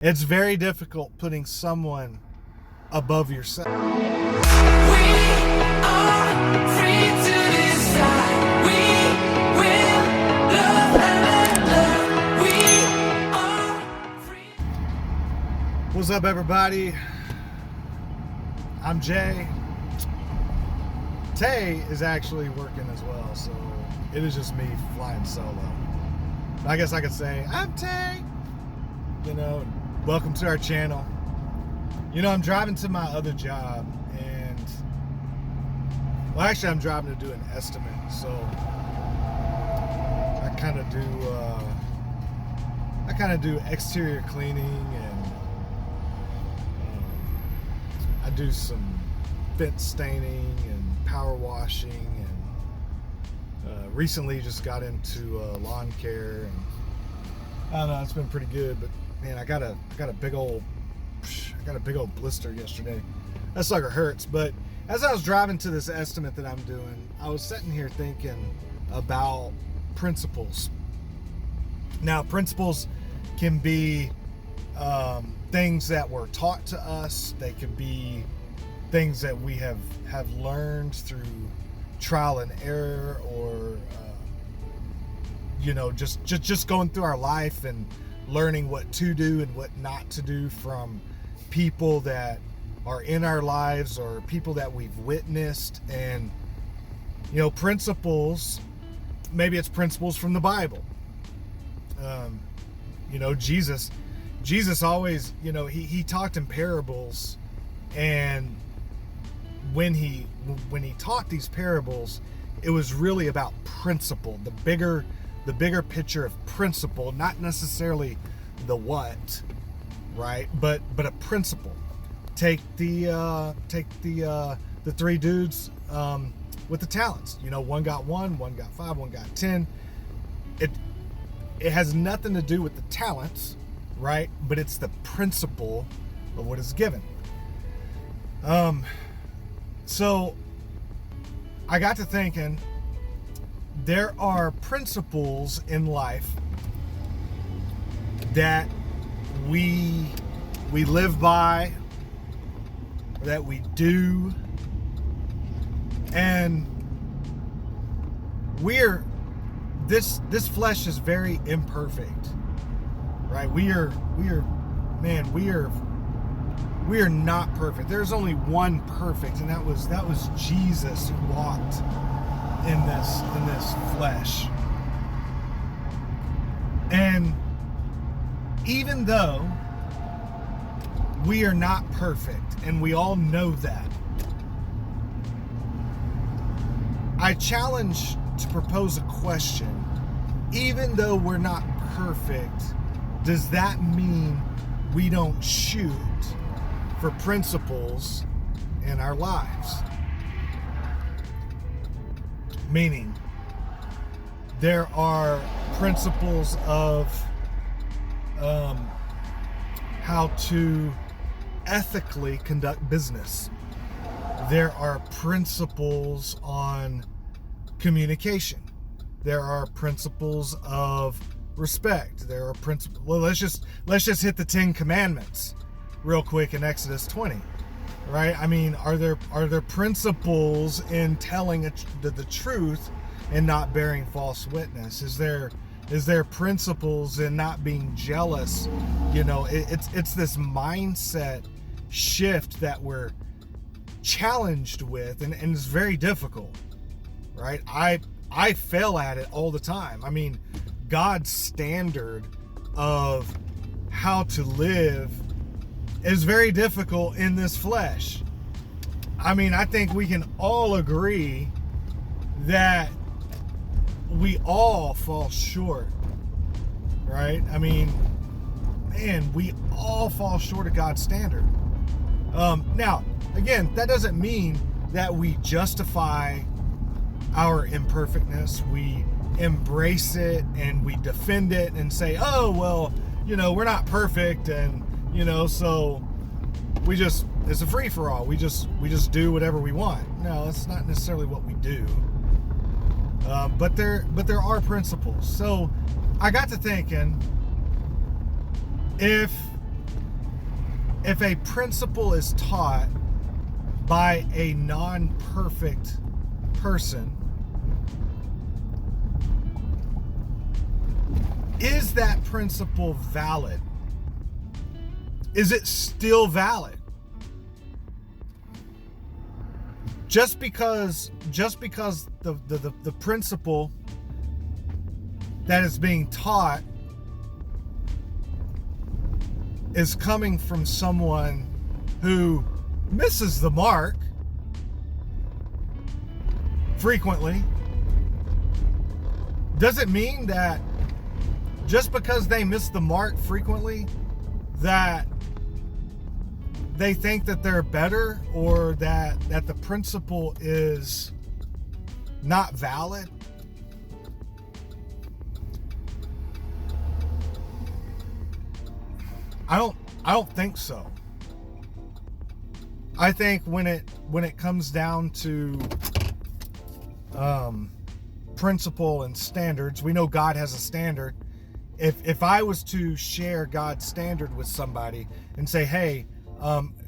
It's very difficult putting someone above yourself. We are free to decide. We will love and let love. We are free. What's up, everybody? I'm Jay. Tay is actually working as well, so it is just me flying solo. I guess I could say, I'm Tay. Welcome to our channel. I'm driving to my other job, and I'm driving to do an estimate, so I kind of do exterior cleaning, and I do some fence staining and power washing, and recently just got into lawn care, and I don't know, it's been pretty good, but man, I got a big old blister yesterday. That sucker hurts. But as I was driving to this estimate that I'm doing, I was sitting here thinking about principles. Now, principles can be things that were taught to us. They can be things that we have learned through trial and error, or just going through our life and learning what to do and what not to do from people that are in our lives or people that we've witnessed. And principles, maybe it's principles from the Bible. Jesus always, he talked in parables, and when he taught these parables, it was really about principle, the bigger picture of principle, not necessarily the what, right? But a principle. Take the three dudes with the talents. One got 1, one got 5, one got 10. It has nothing to do with the talents, right? But it's the principle of what is given. So I got to thinking, there are principles in life that we live by, that we do, and this flesh is very imperfect, right? We are not perfect. There's only one perfect, and that was Jesus, who walked in this flesh. And even though we are not perfect, and we all know that, I challenge to propose a question. Even though we're not perfect, does that mean we don't shoot for principles in our lives? Meaning, there are principles of how to ethically conduct business. There are principles on communication. There are principles of respect. There are principles. Well, let's just hit the 10 Commandments real quick in Exodus 20. Right? I mean, are there principles in telling the truth and not bearing false witness? Is there principles in not being jealous? It's this mindset shift that we're challenged with, and it's very difficult, right? I fail at it all the time. I mean, God's standard of how to live is very difficult in this flesh. I mean, I think we can all agree that we all fall short, right? I mean, man, we all fall short of God's standard. Now, again, that doesn't mean that we justify our imperfectness. We embrace it and we defend it and say, oh, well, we're not perfect, and so it's a free-for-all. We just do whatever we want. No, that's not necessarily what we do. But there are principles. So I got to thinking, if if a principle is taught by a non-perfect person, is that principle valid? Is it still valid? Just because the principle that is being taught is coming from someone who misses the mark frequently, doesn't mean that just because they miss the mark frequently that they think that they're better, or that the principle is not valid. I don't think so. I think when it comes down to principle and standards, we know God has a standard. If I was to share God's standard with somebody and say, hey,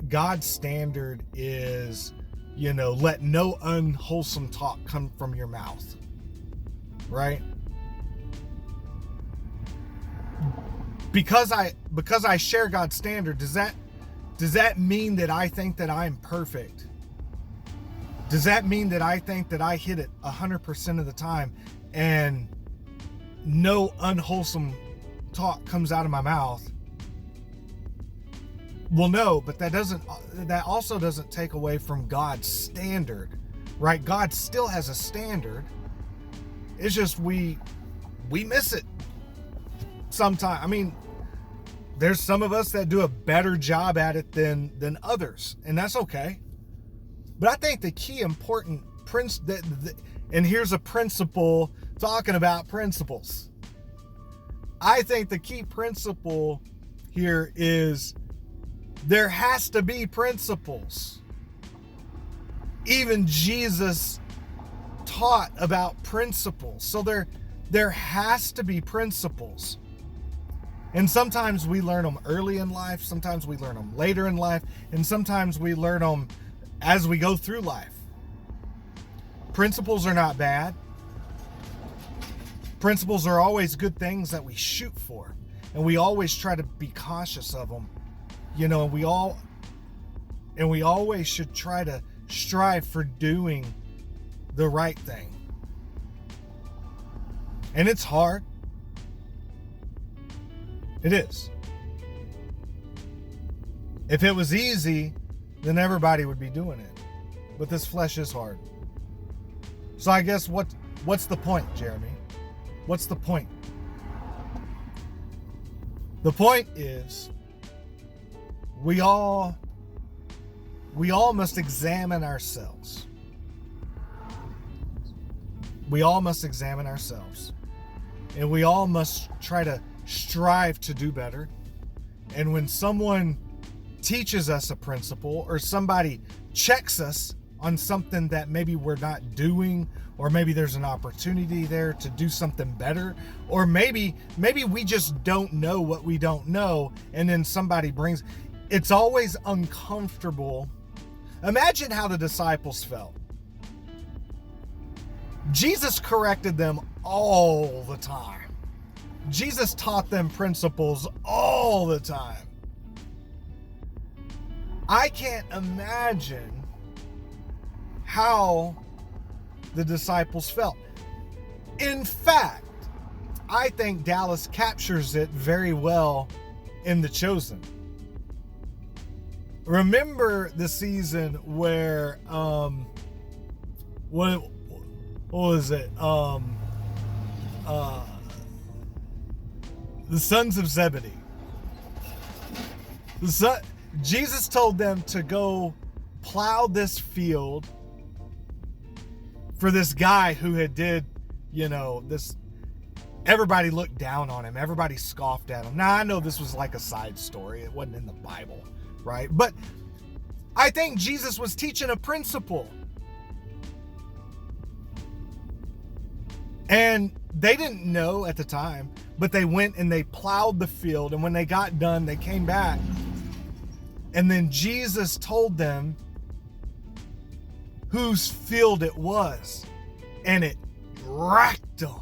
God's standard is, let no unwholesome talk come from your mouth, right? Because I share God's standard, does that mean that I think that I'm perfect? Does that mean that I think that I hit it 100% of the time and no unwholesome talk comes out of my mouth? Well, no, but that also doesn't take away from God's standard, right? God still has a standard. It's just we miss it sometimes. I mean, there's some of us that do a better job at it than others, and that's okay. But I think the key important and here's a principle talking about principles. I think the key principle here is there has to be principles. Even Jesus taught about principles. So there has to be principles. And sometimes we learn them early in life, sometimes we learn them later in life, and sometimes we learn them as we go through life. Principles are not bad. Principles are always good things that we shoot for, and we always try to be cautious of them. And we always should try to strive for doing the right thing. And it's hard. It is. If it was easy, then everybody would be doing it. But this flesh is hard. So I guess what's the point, Jeremy? What's the point? The point is we all must examine ourselves. We all must examine ourselves. And we all must try to strive to do better. And when someone teaches us a principle, or somebody checks us on something that maybe we're not doing, or maybe there's an opportunity there to do something better, or maybe we just don't know what we don't know, and then somebody brings, it's always uncomfortable. Imagine how the disciples felt. Jesus corrected them all the time. Jesus taught them principles all the time. I can't imagine how the disciples felt. In fact, I think Dallas captures it very well in The Chosen. Remember the season where what was it? The sons of Zebedee. Jesus told them to go plow this field for this guy who had did, this. Everybody looked down on him. Everybody scoffed at him. Now, I know this was like a side story. It wasn't in the Bible, right? But I think Jesus was teaching a principle. And they didn't know at the time, but they went and they plowed the field. And when they got done, they came back And then Jesus told them whose field it was. And it racked them.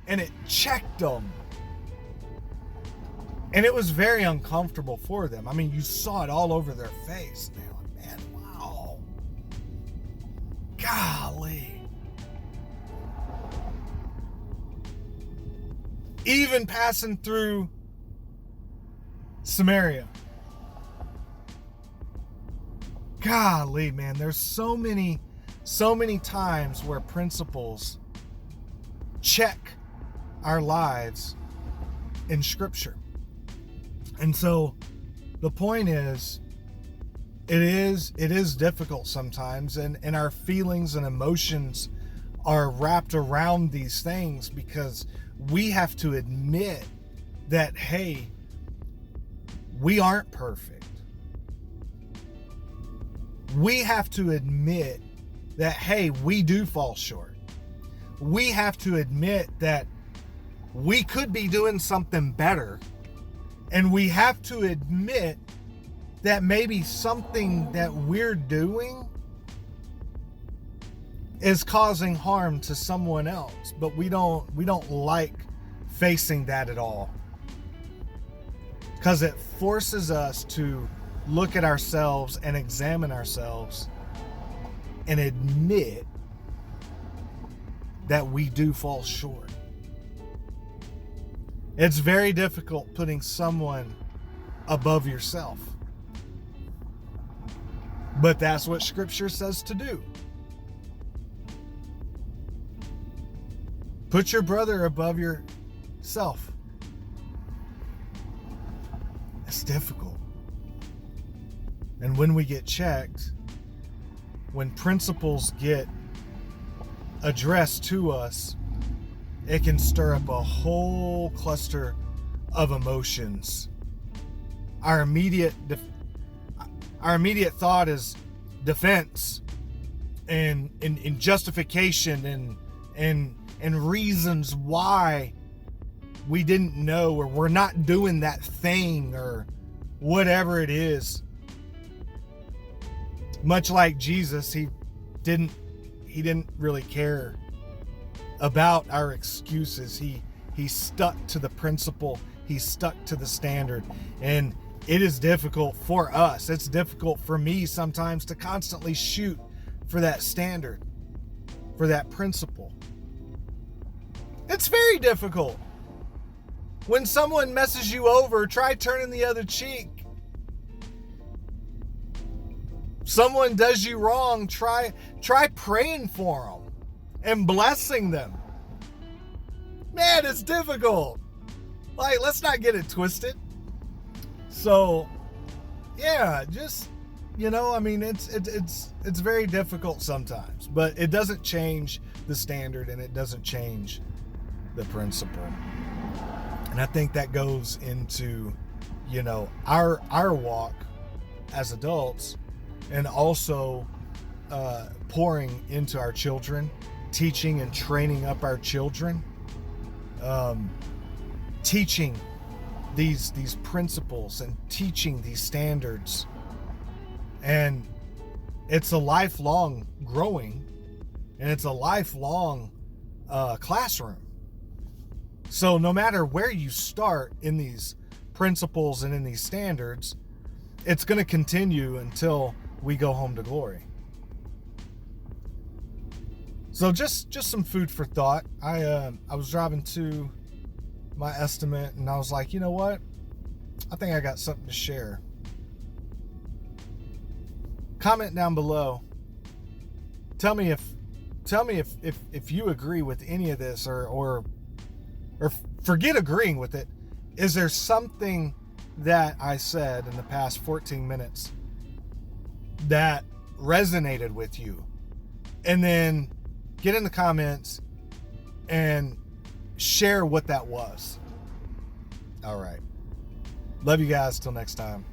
And it checked them. And it was very uncomfortable for them. I mean, you saw it all over their face. They're like, man, wow. Golly. Even passing through Samaria. Golly, man, there's so many times where principles check our lives in Scripture. And so the point is, it is difficult sometimes, and our feelings and emotions are wrapped around these things because we have to admit that, hey, we aren't perfect. We have to admit that, hey, we do fall short. We have to admit that we could be doing something better. And we have to admit that maybe something that we're doing is causing harm to someone else. But we don't like facing that at all. Because it forces us to look at ourselves and examine ourselves and admit that we do fall short. It's very difficult putting someone above yourself. But that's what Scripture says to do. Put your brother above yourself. It's difficult. And when we get checked, when principles get addressed to us, it can stir up a whole cluster of emotions. Our immediate thought is defense and justification and reasons why we didn't know, or we're not doing that thing, or whatever it is. Much like Jesus, he didn't really care about our excuses. He stuck to the principle. He stuck to the standard. And it is difficult for us. It's difficult for me sometimes to constantly shoot for that standard, for that principle. It's very difficult. When someone messes you over, try turning the other cheek. Someone does you wrong, try praying for them and blessing them. Man, it's difficult. Like, let's not get it twisted. So, yeah, just, I mean, it's very difficult sometimes, but it doesn't change the standard, and it doesn't change the principle. And I think that goes into, our walk as adults, and also pouring into our children, teaching and training up our children, teaching these principles and teaching these standards. And it's a lifelong growing, and it's a lifelong classroom. So no matter where you start in these principles and in these standards, it's going to continue until we go home to glory. So just some food for thought. I was driving to my estimate, and I was like, you know what? I think I got something to share. Comment down below. Tell me if you agree with any of this, or forget agreeing with it. Is there something that I said in the past 14 minutes that resonated with you? And then get in the comments and share what that was. All right. Love you guys. Till next time.